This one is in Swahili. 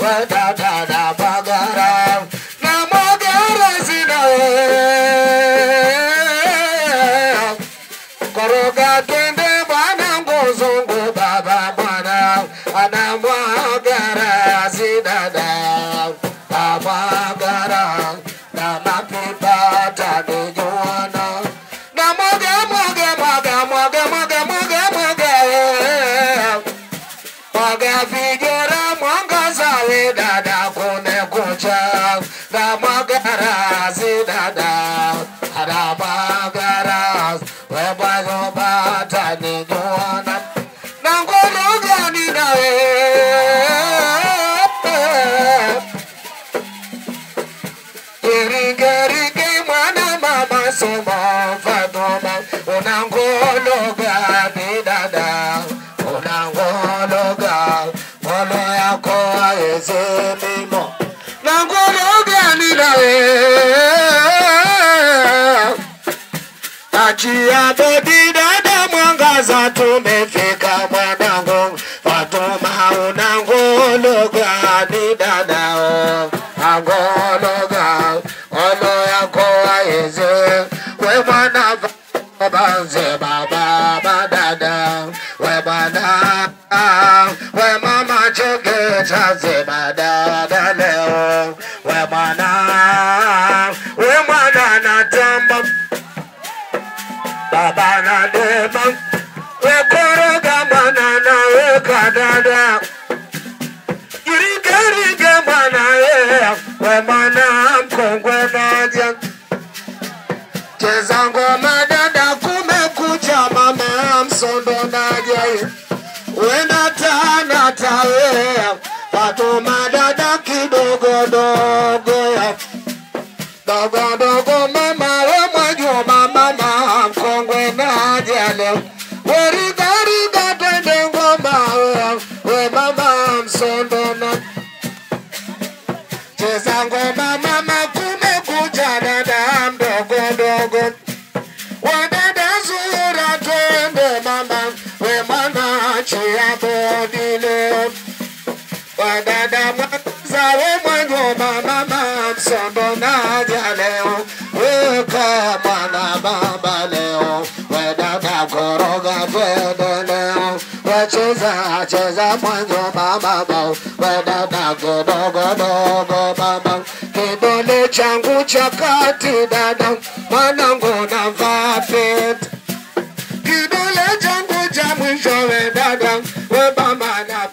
dada bagara na magara sina koroga twende bana ngozongo baba bana ana magara sina bagara na mapipa tani joana na moga figura mwanga zawe dada kone kucha na magara si dada ada magara webayo bata ni joana na ngologa ni nawe irige mana mama soma fatoma unangologa ni dada unangologa mono yako ezemimo nangologa ni nawe achia bodi dada mwangaza tumefika mwanangu fatoma unangologa ni dada angologa mono yako eze we mwana banze baba dada we bana we mama choge chaze dada leo we mana na tamba baba na dema we koroga mana na we kadada irige mana we mana mkongwe nadia cheza ngoma dada kumekucha mama msondo nadia wena tana tawe Fatoma dada kidogo dogo mama we mwajo mama mkongwe nadia leo weriga twende ngoma we mama msondo na cheza ngoma mama kumekucha dada mdogo wadada zura twende mama we mana chia bodi leo wadada mwaza we mwanyo mama msondo nadia leo we kama na baba leo we dada koroga twende leo we cheza mwanyo mama we dada dogo mama kidole changu cha kati dada mwanangu na vapet kidole changu cha mwisho we dada we mama na